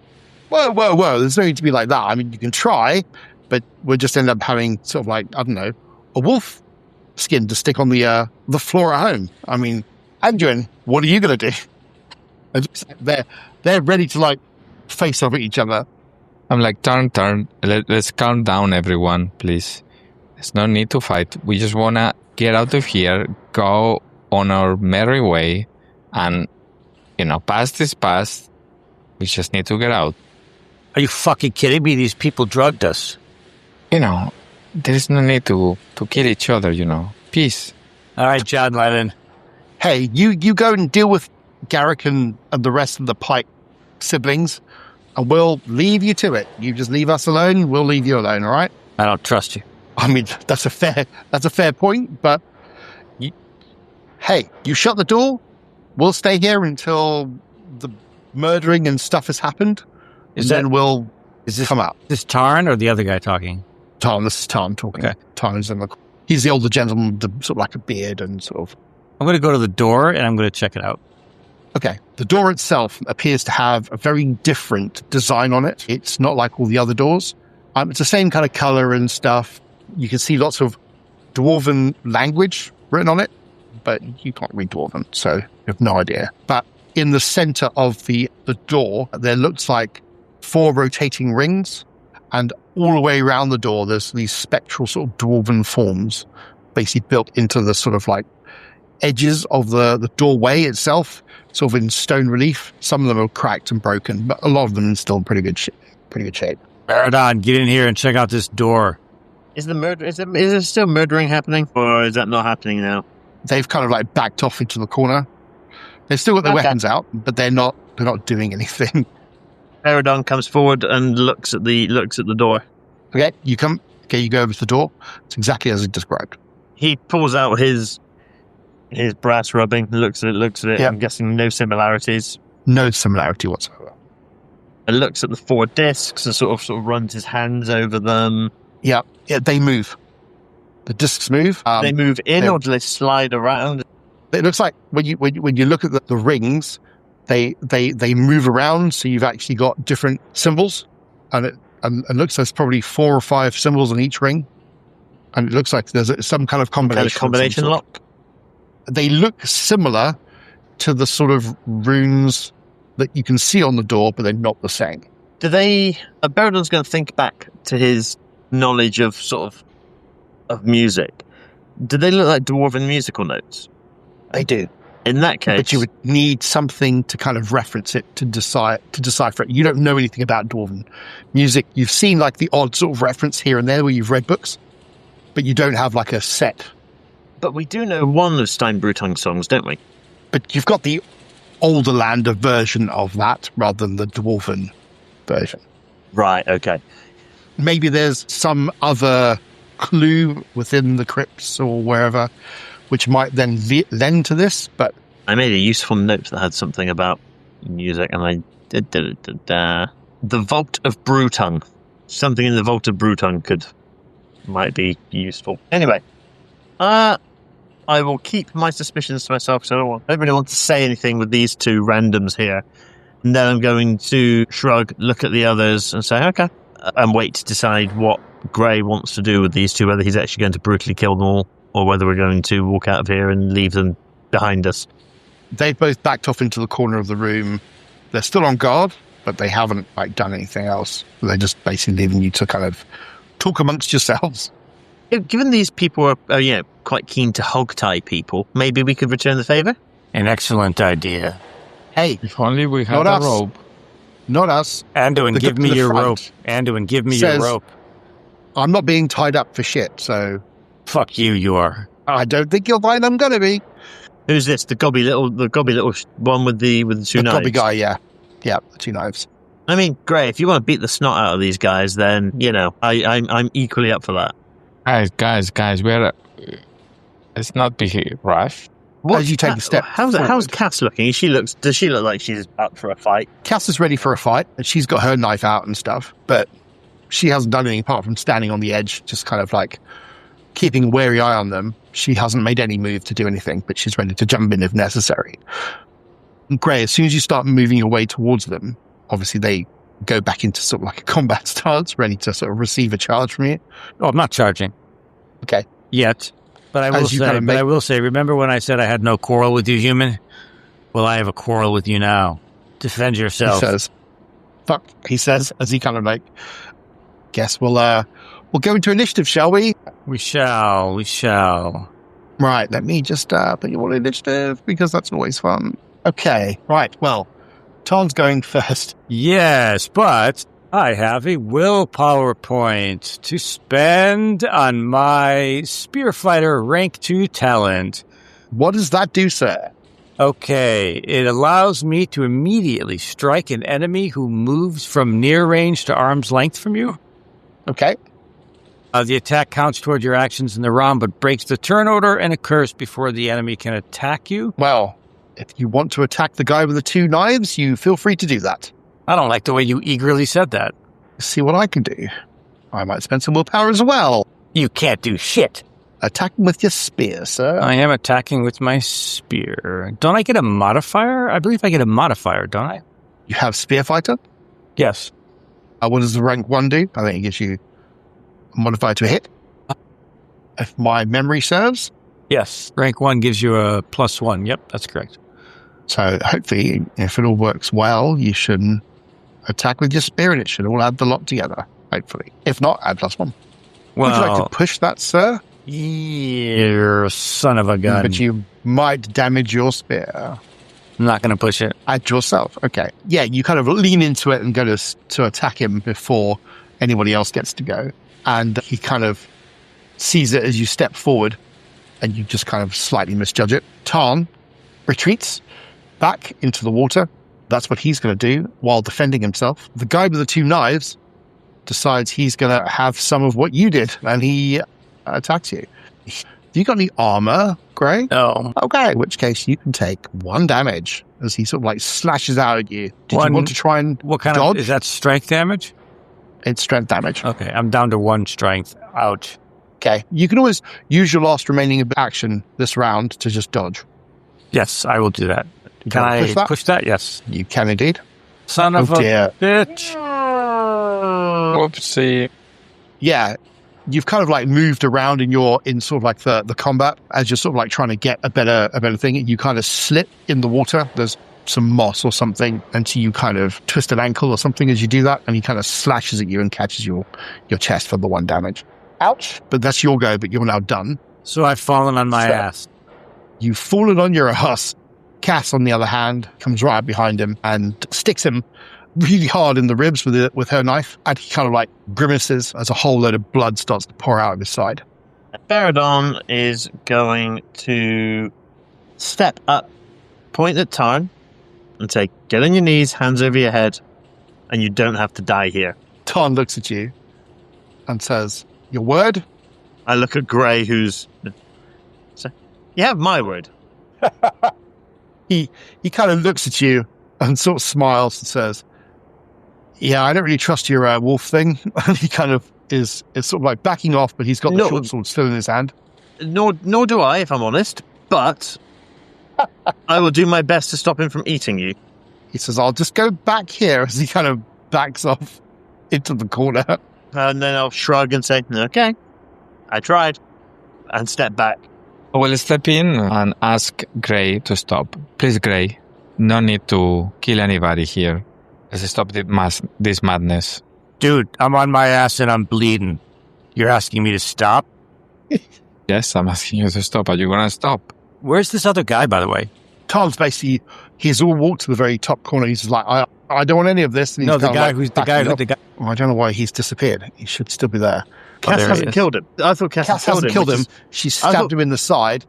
Whoa. There's no need to be like that. I mean, you can try, but we'll just end up having sort of like, I don't know, a wolf skin to stick on the floor at home. I mean, Anduin, what are you going to do? They're ready to like face off at each other. I'm like, turn. Let's calm down, everyone, please. There's no need to fight. We just want to get out of here, go on our merry way, and, past is past. We just need to get out. Are you fucking kidding me? These people drugged us. There's no need to kill each other, Peace. All right, John Lennon. Hey, you go and deal with Garrick and the rest of the Pike siblings, and we'll leave you to it. You just leave us alone, we'll leave you alone, all right? I don't trust you. I mean, that's a fair point, but you shut the door. We'll stay here until the murdering and stuff has happened, Is this come out. Is this Tarn or the other guy talking? Tarn, this is Tarn talking. Okay. Tarn's he's the older gentleman with sort of like a beard and sort of... I'm going to go to the door and I'm going to check it out. Okay. The door itself appears to have a very different design on it. It's not like all the other doors. It's the same kind of color and stuff. You can see lots of Dwarven language written on it, but you can't read Dwarven, so you have no idea. But in the center of the door, there looks like 4 rotating rings, and all the way around the door, there's these spectral sort of Dwarven forms basically built into the sort of like edges of the doorway itself, sort of in stone relief. Some of them are cracked and broken, but a lot of them are still in pretty good shape. Baradon, get in here and check out this door. Is there still murdering happening, or is that not happening now? They've kind of like backed off into the corner. They've still got their weapons out, but they're not doing anything. Baradon comes forward and looks at the door. Okay, you go over to the door. It's exactly as described. He pulls out his brass rubbing, looks at it. Yep. I'm guessing no similarities. No similarity whatsoever. And looks at the 4 discs and sort of runs his hands over them. Yeah, they move. The discs move. They move in, or do they slide around? It looks like when you look at the rings, they move around. So you've actually got different symbols, and it looks like there's probably 4 or 5 symbols on each ring, and it looks like there's some kind of combination. Combination lock. They look similar to the sort of runes that you can see on the door, but they're not the same. Do they? Baradon's going to think back to his knowledge of of music. Do they look like Dwarven musical notes? They do. In that case, but you would need something to kind of reference it to decipher it. You don't know anything about Dwarven music. You've seen like the odd sort of reference here and there where you've read books, but you don't have like a set. But we do know one of Steinbrutung's songs, don't we? But you've got the older lander version of that rather than the Dwarven version. Right. Okay. Maybe there's some other clue within the crypts or wherever, which might then lend to this, but... I made a useful note that had something about music, and I did the Vault of Brutung. Something in the Vault of Brutung might be useful. Anyway, I will keep my suspicions to myself, because I don't really want to say anything with these 2 randoms here. And then I'm going to shrug, look at the others, and say, okay, and wait to decide what Gray wants to do with these 2, whether he's actually going to brutally kill them all, or whether we're going to walk out of here and leave them behind us. They've both backed off into the corner of the room. They're still on guard, but they haven't done anything else. They're just basically leaving you to kind of talk amongst yourselves. Given these people are quite keen to hog-tie people, maybe we could return the favour? An excellent idea. Hey, If only we had a rope. Not us. Anduin, give me your rope. Anduin, give me your rope. I'm not being tied up for shit, so... Fuck you, you are. I don't think you'll find I'm gonna be. Who's this? The gobby little one with the 2 knives? The gobby guy, yeah. Yeah, the 2 knives. I mean, Gray, if you want to beat the snot out of these guys, then, I'm equally up for that. Guys, let's not be rushed. As you take a step how's Cass looking? Does she look like she's up for a fight? Cass is ready for a fight, and she's got her knife out and stuff, but she hasn't done anything apart from standing on the edge, just kind of like keeping a wary eye on them. She hasn't made any move to do anything, but she's ready to jump in if necessary. And Gray, as soon as you start moving your way towards them, obviously they go back into sort of like a combat stance, ready to sort of receive a charge from you. Oh, I'm not charging. Okay. Yet. But I will say, remember when I said I had no quarrel with you, human? Well, I have a quarrel with you now. Defend yourself. He says, fuck, he says, as he kind of like, guess we'll go into initiative, shall we? We shall. Right, let me just put you all in initiative, because that's always fun. Okay, right, well, Tarn's going first. Yes, but I have a willpower point to spend on my Spearfighter rank 2 talent. What does that do, sir? Okay, it allows me to immediately strike an enemy who moves from near range to arm's length from you. Okay. The attack counts toward your actions in the round, but breaks the turn order and occurs before the enemy can attack you. Well, if you want to attack the guy with the 2 knives, you feel free to do that. I don't like the way you eagerly said that. See what I can do. I might spend some willpower as well. You can't do shit. Attack with your spear, sir. I am attacking with my spear. Don't I get a modifier? I believe I get a modifier, don't I? You have spear fighter? Yes. What does the rank 1 do? I think it gives you a modifier to a hit. If my memory serves. Yes. Rank 1 gives you a +1. Yep, that's correct. So hopefully, if it all works well, you should attack with your spear and it should all add the lot together. Hopefully. If not, add +1. Well, would you like to push that, sir? You're a son of a gun. But you might damage your spear. I'm not going to push it. Add yourself. Okay. Yeah, you kind of lean into it and go to attack him before anybody else gets to go. And he kind of sees it as you step forward and you just kind of slightly misjudge it. Tarn retreats back into the water. That's what he's going to do while defending himself. The guy with the 2 knives decides he's going to have some of what you did and he attacks you. You got any armor, Gray? No. Okay, in which case you can take 1 damage as he sort of like slashes out at you. Did you want to try and what kind dodge? Of is that strength damage? It's strength damage. Okay, I'm down to 1 strength. Ouch. Okay, you can always use your last remaining action this round to just dodge. Yes, I will do that. Can I push that? Yes. You can indeed. Son of a bitch. Whoopsie. Yeah, you've kind of like moved around in sort of like the combat as you're sort of like trying to get a better thing. You kind of slip in the water. There's some moss or something, and so you kind of twist an ankle or something as you do that, and he kind of slashes at you and catches your chest for the 1 damage. Ouch! But that's your go. But you're now done. So I've fallen on my ass. You've fallen on your ass. Cass, on the other hand, comes right up behind him and sticks him really hard in the ribs with her knife, and he kind of like grimaces as a whole load of blood starts to pour out of his side. Baradon is going to step up, point at Tarn, and say, "Get on your knees, hands over your head, and you don't have to die here." Tarn looks at you and says, "Your word?" I look at Grey, who's... You have my word. He kind of looks at you and sort of smiles and says, "Yeah, I don't really trust your wolf thing." And he kind of is sort of like backing off, but he's got the short sword still in his hand. Nor do I, if I'm honest, but I will do my best to stop him from eating you. He says, "I'll just go back here," as he kind of backs off into the corner. And then I'll shrug and say, "Okay, I tried," and step back. I will step in and ask Gray to stop. Please, Gray, no need to kill anybody here. Let's stop this madness. Dude, I'm on my ass and I'm bleeding. You're asking me to stop? Yes, I'm asking you to stop. Are you going to stop? Where's this other guy, by the way? Tom's basically, he's all walked to the very top corner. He's like, I don't want any of this. And no, he's the guy like who's the guy. Well, I don't know why he's disappeared. He should still be there. Cass hasn't killed him. I thought Cass hasn't killed him. She stabbed him in the side.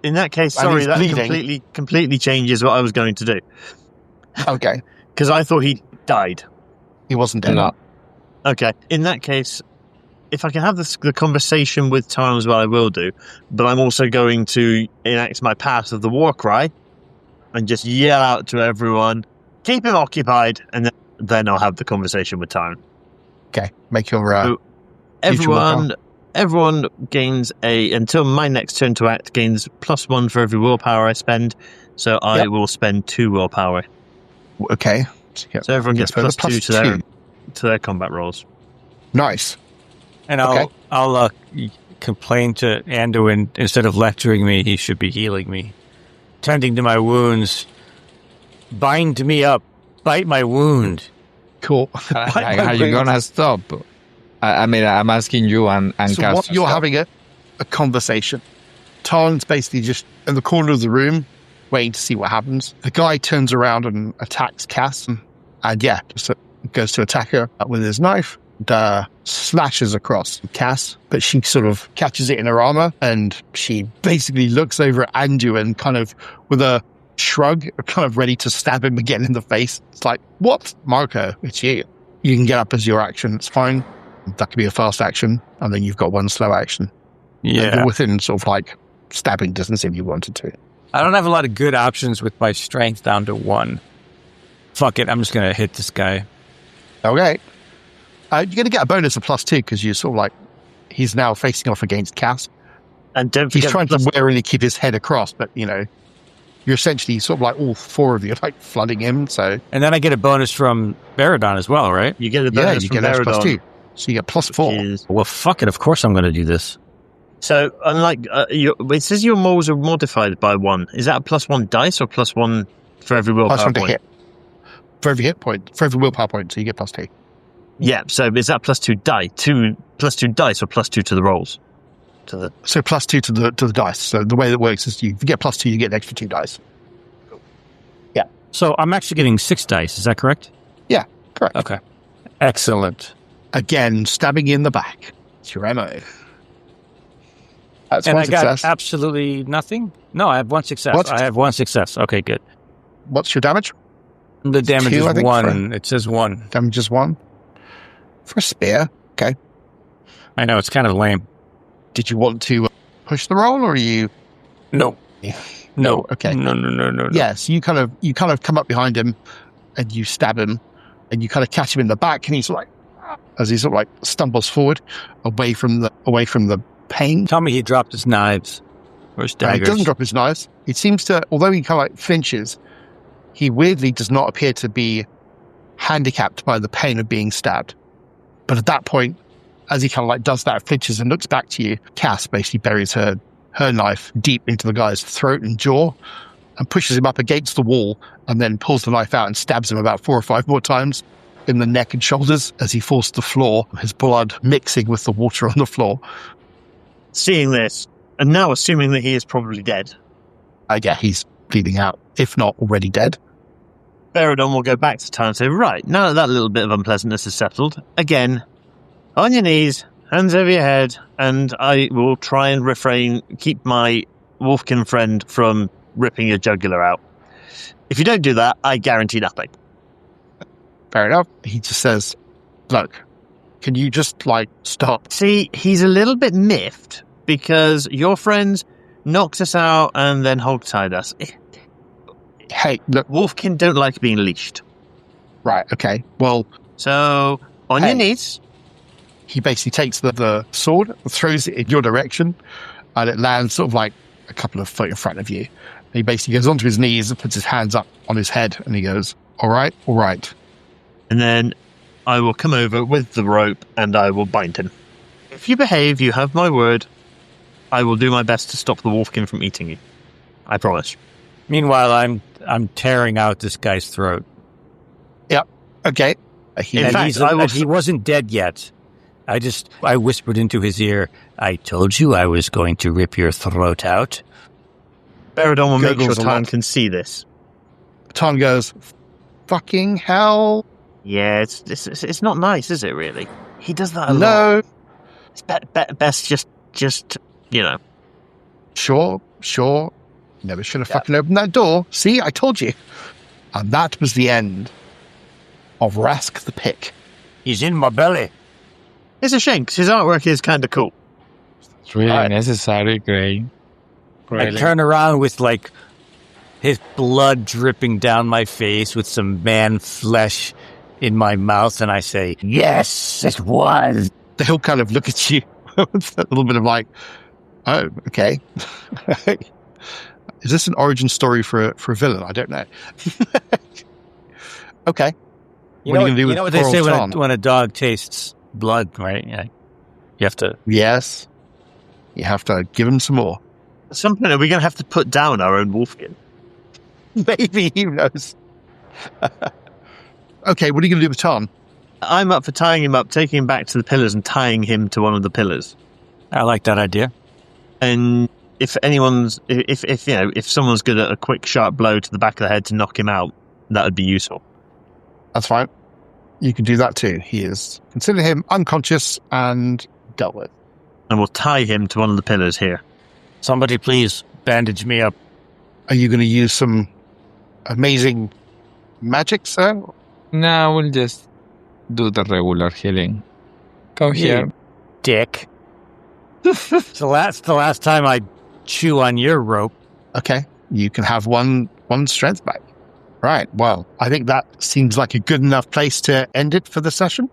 In that case, sorry, that completely changes what I was going to do. Okay. Because I thought he died. He wasn't dead. No. Okay. In that case, if I can have the conversation with Tarn as well, I will do. But I'm also going to enact my pass of the war cry and just yell out to everyone, "Keep him occupied," and then I'll have the conversation with Tarn. Okay. Make your... Everyone gains until my next turn to act, gains +1 for every willpower I spend. So I will spend 2 willpower. Okay. So everyone gets +2 to their combat rolls. Nice. And I'll complain to Anduin, instead of lecturing me, he should be healing me. Tending to my wounds. Bind me up. Bite my wound. Cool. Are you gonna stop? I mean, I'm asking you and so Cass what, to you're stop. having a conversation. Tarn's basically just in the corner of the room, waiting to see what happens. The guy turns around and attacks Cass, and just goes to attack her with his knife. And, slashes across Cass, but she sort of catches it in her armor, and she basically looks over at Anduin, kind of with a shrug, kind of ready to stab him again in the face. It's like, what? Marco, it's you. You can get up as your action. It's fine. That could be a fast action, and then you've got one slow action. Yeah. And you're within sort of like stabbing distance if you wanted to. I don't have a lot of good options with my strength down to 1. Fuck it, I'm just going to hit this guy. Okay. You're going to get a bonus of +2 because you're sort of like, he's now facing off against Cass. And don't forget, He's trying to warily keep his head across, but you're essentially sort of like all 4 of you like flooding him. So And then I get a bonus from Baradon as well, right? you get a bonus you from get an Baradon, +2. So you get +4. is- Well, fuck it, of course I'm going to do this. So, unlike, it says your moles are modified by 1. Is that a +1 dice or +1 for every willpower +1 to point? hit. For every hit point, for every willpower point, so you get +2. Yeah, so is that +2 die? +2 dice or +2 to the rolls? So +2 to the dice. So the way that works is if you get +2, you get an extra 2 dice. So I'm actually getting 6 dice, is that correct? Yeah, correct. Okay. Excellent. Again, stabbing you in the back. It's your MO. That's And one I got success. absolutely nothing? No, I have 1 success. What? I have 1 success. Okay, good. What's your damage? The damage 2, I is think, 1. It says 1. Damage is 1. For a spear. Okay. I know, it's kind of lame. Did you want to push the roll, or are you? No. No. Okay. No. Yeah. So you kind of come up behind him, and you stab him, and you kind of catch him in the back, and he's like, as he sort of like stumbles forward, away from the pain. Tell me he dropped his knives. Or his He daggers. doesn't drop his knives. It seems to, although he kind of like flinches, he weirdly does not appear to be handicapped by the pain of being stabbed. But at that point, as he kind of like does that, flinches and looks back to you, Cass basically buries her knife deep into the guy's throat and jaw and pushes him up against the wall and then pulls the knife out and stabs him about 4 or 5 more times in the neck and shoulders as he falls to the floor, his blood mixing with the water on the floor. Seeing this, and now assuming that he is probably dead, Yeah, he's bleeding out, if not already dead. Baradon will go back to town and say, right, now that little bit of unpleasantness is settled, again, on your knees, hands over your head, and I will try and keep my wolfkin friend from ripping your jugular out. If you don't do that, I guarantee nothing. Fair enough. He just says, look, can you just, stop? See, he's a little bit miffed because your friend knocked us out and then hog-tied us. Hey, look. Wolfkin don't like being leashed. Right, okay. Well, So, on your knees. he basically takes the sword, throws it in your direction, and it lands sort of like a couple of foot in front of you. And he basically goes onto his knees and puts his hands up on his head, and he goes, all right. And then I will come over with the rope and I will bind him. If you behave, you have my word, I will do my best to stop the wolfkin from eating you. I promise. Meanwhile, I'm tearing out this guy's throat. Yep. Okay. In fact, he wasn't dead yet. I whispered into his ear, I told you I was going to rip your throat out. Baradon will make sure Gurgles a Tarn lot. can see this. Tarn goes, fucking hell. Yeah, it's not nice, is it, really? He does that a lot. No. It's best just, Sure. Never should have fucking opened that door. See, I told you. And that was the end of Rask the Pick. He's in my belly. It's a shame, 'cause his artwork is kind of cool. It's really necessary, Gray. I turn around with his blood dripping down my face with some man flesh in my mouth, and I say, yes, it was. They'll kind of look at you with a little bit of oh, okay. Is this an origin story for a villain? I don't know. Okay. You What are know, you gonna do with what they poor say old when Tarn? when a dog tastes blood, right? Yeah. You have to. Yes. You have to give him some more. At some point, are we going to have to put down our own wolfkin? Maybe, who knows? Okay, what are you going to do with Tarn? I'm up for tying him up, taking him back to the pillars and tying him to one of the pillars. I like that idea. And if someone's good at a quick, sharp blow to the back of the head to knock him out, that would be useful. That's fine. You can do that too. Consider him unconscious and dealt with. And we'll tie him to one of the pillars here. Somebody please bandage me up. Are you going to use some amazing magic, sir? No, we'll just do the regular healing. Come here. Dick. So that's the last time I chew on your rope. Okay, you can have one strength back. Right, well, I think that seems like a good enough place to end it for the session.